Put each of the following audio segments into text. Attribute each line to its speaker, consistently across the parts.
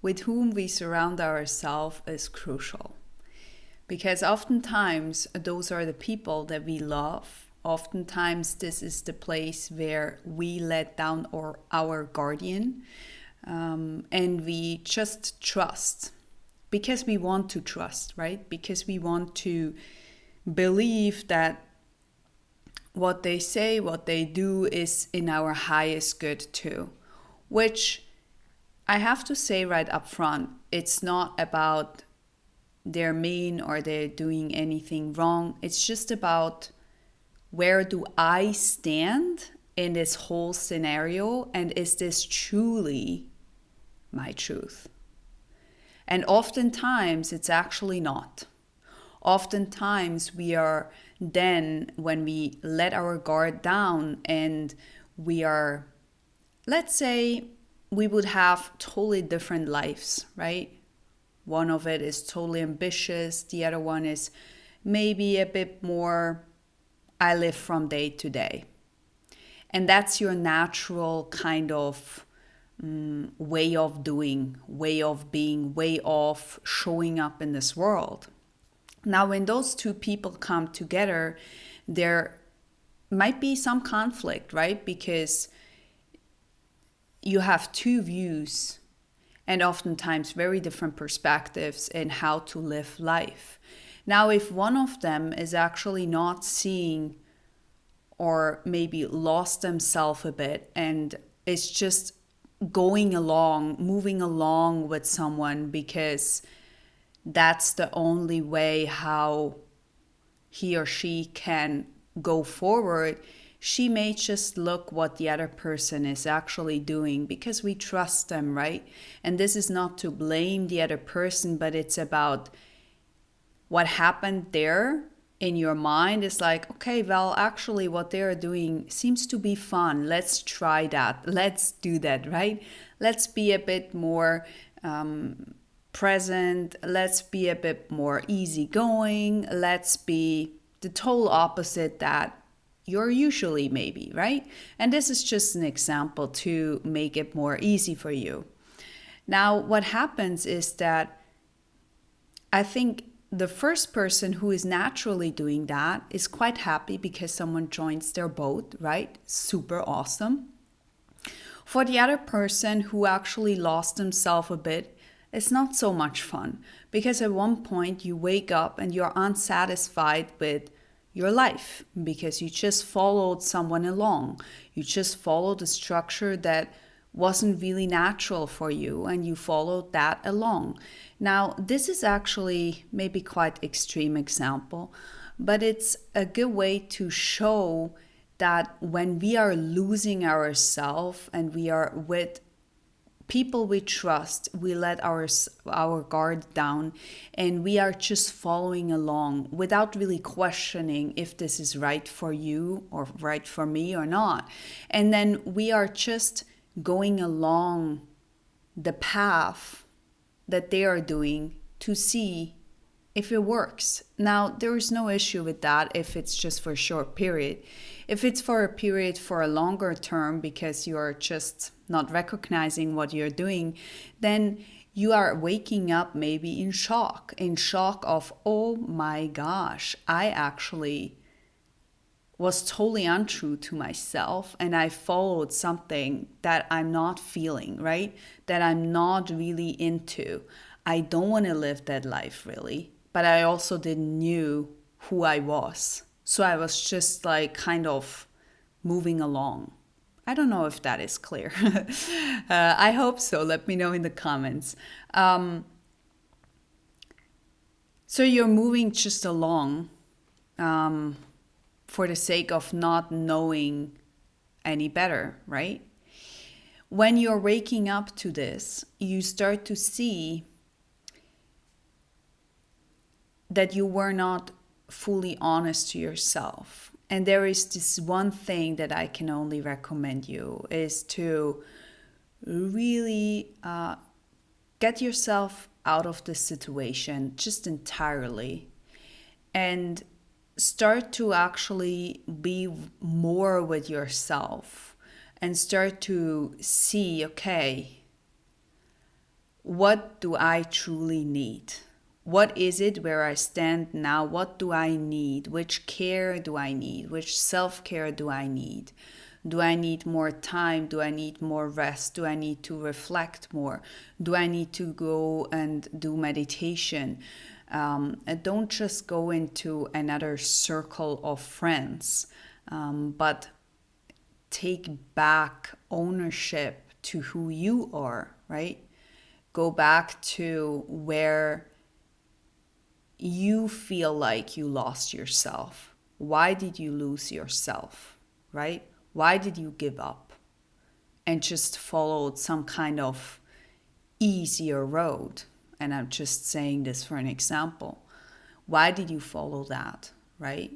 Speaker 1: with whom we surround ourselves is crucial. Because oftentimes those are the people that we love. Oftentimes this is the place where we let down our guardian, and we just trust because we want to trust, right? Because we want to believe that what they say, what they do is in our highest good too. Which I have to say right up front, it's not about they're mean or they're doing anything wrong. It's just about where do I stand in this whole scenario, and is this truly my truth? And oftentimes it's actually not. Oftentimes we are then, when we let our guard down and we are, let's say, we would have totally different lives, right? One of it is totally ambitious. The other one is maybe a bit more, I live from day to day. And that's your natural kind of way of doing, way of being, way of showing up in this world. Now, when those two people come together, there might be some conflict, right? Because you have two views and oftentimes very different perspectives in how to live life. Now, if one of them is actually not seeing or maybe lost themselves a bit and is just going along, moving along with someone because that's the only way how he or she can go forward, she may just look what the other person is actually doing because we trust them, right? And this is not to blame the other person, but it's about what happened there in your mind is like, okay, well, actually what they're doing seems to be fun. Let's try that. Let's do that, right? Let's be a bit more present. Let's be a bit more easygoing. Let's be the total opposite that you're usually maybe, right? And this is just an example to make it more easy for you. Now, what happens is that I think the first person who is naturally doing that is quite happy because someone joins their boat, right? Super awesome. For the other person who actually lost himself a bit, it's not so much fun because at one point you wake up and you're unsatisfied with your life because you just followed someone along. You just followed a structure that wasn't really natural for you and you followed that along. Now, this is actually maybe quite extreme example, but it's a good way to show that when we are losing ourselves and we are with people we trust, we let our guard down and we are just following along without really questioning if this is right for you or right for me or not. And then we are just going along the path that they are doing to see if it works. Now, there is no issue with that if it's just for a short period. If it's for a period for a longer term because you're just not recognizing what you're doing, then you are waking up maybe in shock of, oh my gosh, I actually was totally untrue to myself and I followed something that I'm not feeling, right? That I'm not really into. I don't want to live that life really, but I also didn't knew who I was. So I was just like kind of moving along. I don't know if that is clear. I hope so. Let me know in the comments. So you're moving just along for the sake of not knowing any better, right? When you're waking up to this, you start to see that you were not fully honest to yourself. And there is this one thing that I can only recommend you is to really get yourself out of this situation just entirely and start to actually be more with yourself and start to see, okay, what do I truly need? What is it where I stand now? What do I need? Which care do I need? Which self-care do I need? Do I need more time? Do I need more rest? Do I need to reflect more? Do I need to go and do meditation? And don't just go into another circle of friends, but take back ownership to who you are, right? Go back to where you feel like you lost yourself. Why did you lose yourself, right? Why did you give up and just followed some kind of easier road? And I'm just saying this for an example. Why did you follow that, right?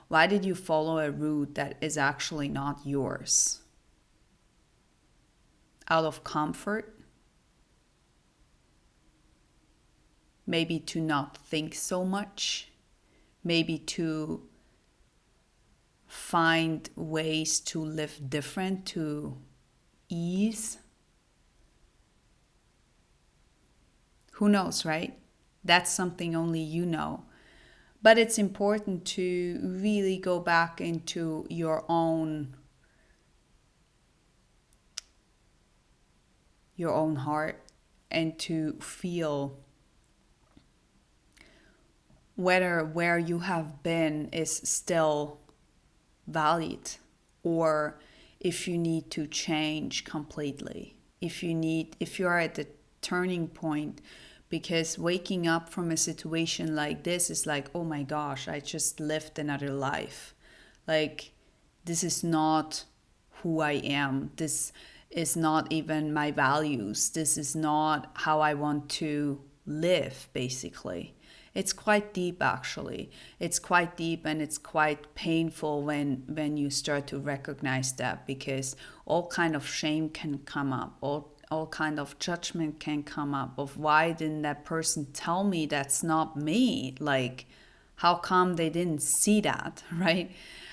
Speaker 1: Why did you follow a route that is actually not yours? Out of comfort? Maybe to not think so much? Maybe to find ways to live different, to ease? Who knows, right? That's something only you know. But it's important to really go back into your own heart and to feel whether where you have been is still valid, or if you need to change completely. If you are at the turning point, because waking up from a situation like this is like, oh my gosh, I just lived another life. Like, this is not who I am. This is not even my values. This is not how I want to live, basically. It's quite deep, actually. It's quite deep, and it's quite painful when you start to recognize that, because all kind of shame can come up, all kind of judgment can come up of why didn't that person tell me that's not me? Like, how come they didn't see that, right?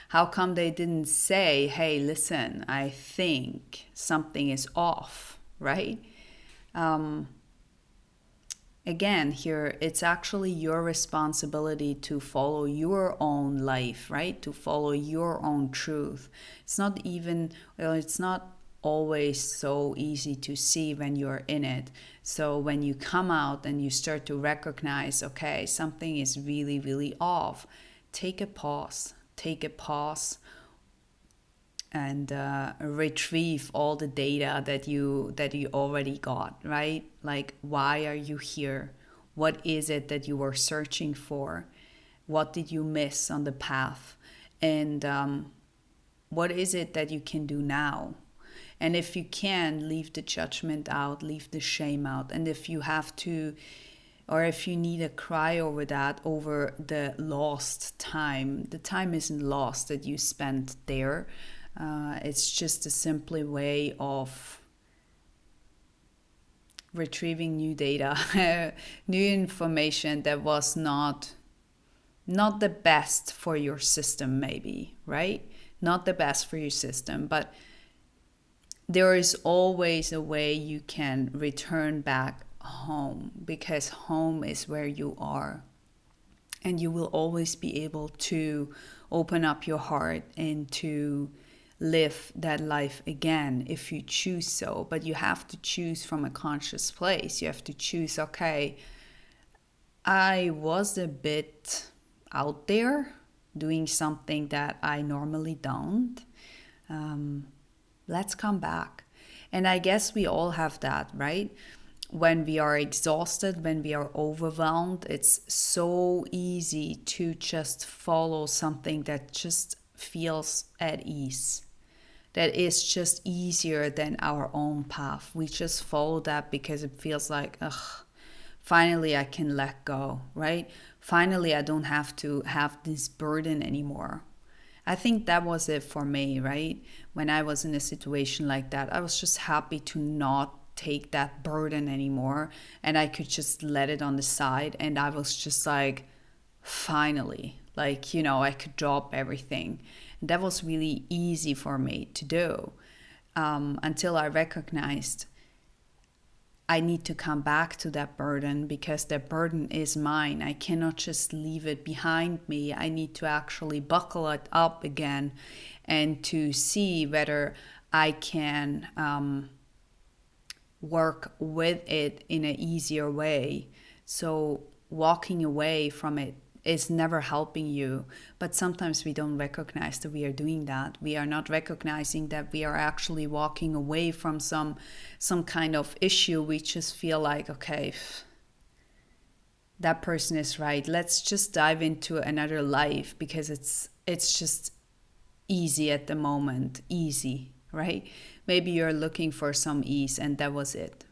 Speaker 1: How come they didn't say, hey, listen, I think something is off, right? Again, here, it's actually your responsibility to follow your own life, right? To follow your own truth. It's not even, it's not always so easy to see when you're in it. So when you come out and you start to recognize, okay, something is really, really off, take a pause. And retrieve all the data that you already got, right? Like, why are you here? What is it that you were searching for? What did you miss on the path? And what is it that you can do now? And if you can, leave the judgment out, leave the shame out. And if you have to, or if you need a cry over that, over the lost time, the time isn't lost that you spent there. It's just a simple way of retrieving new data, new information that was not the best for your system, maybe, right? Not the best for your system, but there is always a way you can return back home, because home is where you are. And you will always be able to open up your heart and to live that life again if you choose so. But you have to choose from a conscious place. You have to choose, okay, I was a bit out there doing something that I normally don't. Let's come back. And I guess we all have that, right? When we are exhausted, when we are overwhelmed, it's so easy to just follow something that just feels at ease, that is just easier than our own path. We just follow that because it feels like, ugh, finally I can let go, right? Finally, I don't have to have this burden anymore. I think that was it for me, right? When I was in a situation like that, I was just happy to not take that burden anymore, and I could just let it on the side. And I was just like, finally, like, I could drop everything. And that was really easy for me to do, until I recognized I need to come back to that burden because that burden is mine. I cannot just leave it behind me. I need to actually buckle it up again and to see whether I can work with it in an easier way. So walking away from it is never helping you, but sometimes we don't recognize that we are doing that. We are not recognizing that we are actually walking away from some kind of issue. We just feel like, okay, that person is right, let's just dive into another life because it's just easy at the moment. Easy, right? Maybe you're looking for some ease, and that was it.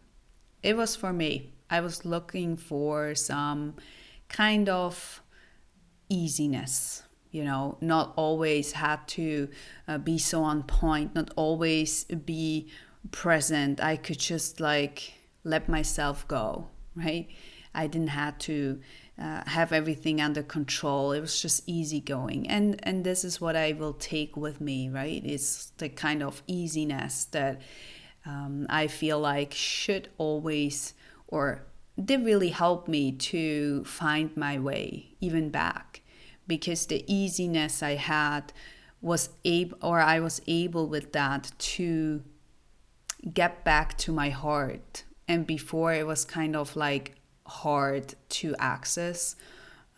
Speaker 1: It was for me. I was looking for some kind of easiness, not always had to be so on point, not always be present. I could just like let myself go, right? I didn't have to have everything under control. It was just easygoing, and this is what I will take with me, right? It's the kind of easiness that I feel like should always, or did really help me to find my way even back, because the easiness I had I was able with that to get back to my heart. And before, it was kind of like hard to access,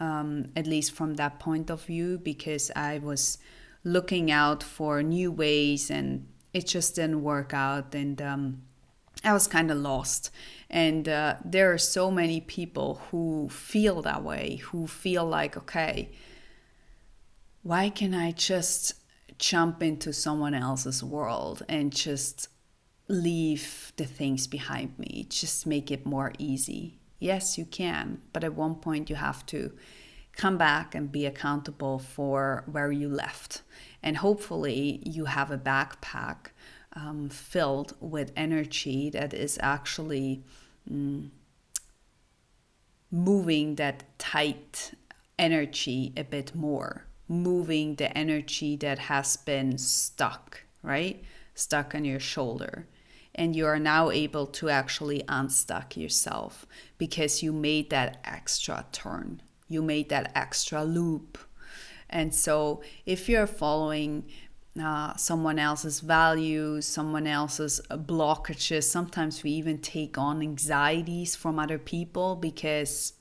Speaker 1: at least from that point of view, because I was looking out for new ways and it just didn't work out. And I was kind of lost. And there are so many people who feel that way, who feel like, okay, why can I just jump into someone else's world and just leave the things behind me, just make it more easy? Yes, you can, but at one point you have to come back and be accountable for where you left. And hopefully you have a backpack filled with energy that is actually moving that tight energy a bit more, moving the energy that has been stuck, right? Stuck on your shoulder. And you are now able to actually unstuck yourself because you made that extra turn. You made that extra loop. And so if you're following someone else's values, someone else's blockages, sometimes we even take on anxieties from other people because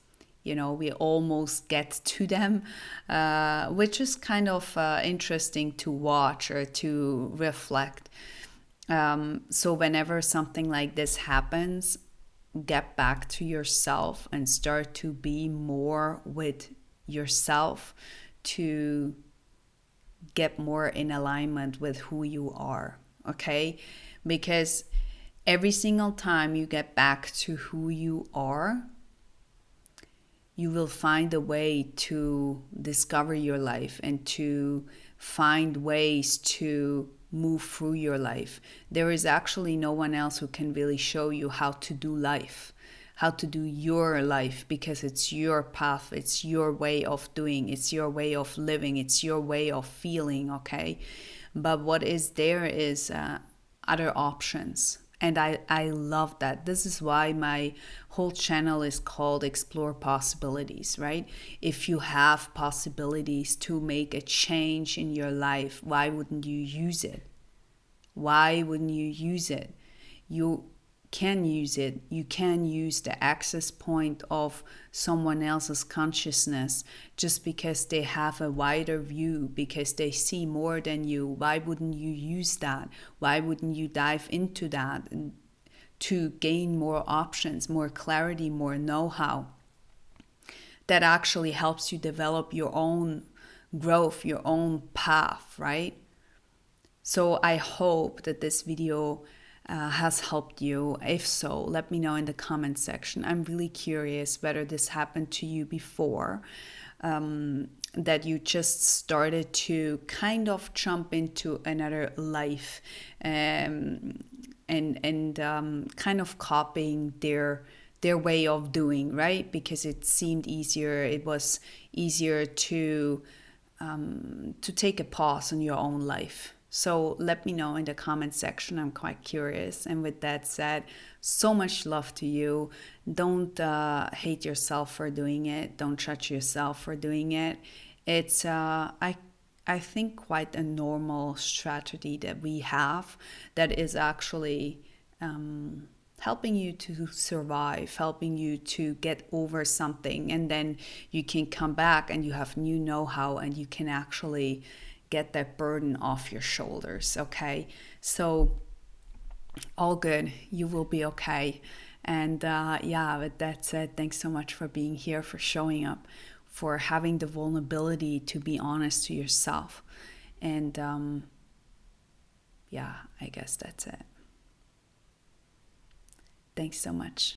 Speaker 1: we almost get to them, which is kind of interesting to watch or to reflect. So whenever something like this happens, get back to yourself and start to be more with yourself, to get more in alignment with who you are, okay? Because every single time you get back to who you are, you will find a way to discover your life and to find ways to move through your life. There is actually no one else who can really show you how to do life, how to do your life, because it's your path, it's your way of doing, it's your way of living, it's your way of feeling, okay? But what is there is other options. And I love that. This is why my whole channel is called Explore Possibilities, right? If you have possibilities to make a change in your life, why wouldn't you use it? Why wouldn't you use it? You can use it. You can use the access point of someone else's consciousness just because they have a wider view, because they see more than you. Why wouldn't you use that? Why wouldn't you dive into that to gain more options, more clarity, more know-how that actually helps you develop your own growth, your own path, right? So I hope that this video has helped you. If so, let me know in the comment section. I'm really curious whether this happened to you before, that you just started to kind of jump into another life and kind of copying their way of doing, right? Because it seemed easier. It was easier to take a pause on your own life. So let me know in the comment section. I'm quite curious. And with that said, so much love to you. Don't hate yourself for doing it. Don't judge yourself for doing it. It's I think quite a normal strategy that we have that is actually helping you to survive, helping you to get over something, and then you can come back and you have new know-how and you can actually get that burden off your shoulders. Okay, so all good, you will be okay. And yeah, with that said, thanks so much for being here, for showing up, for having the vulnerability to be honest to yourself. And yeah, I guess that's it. Thanks so much.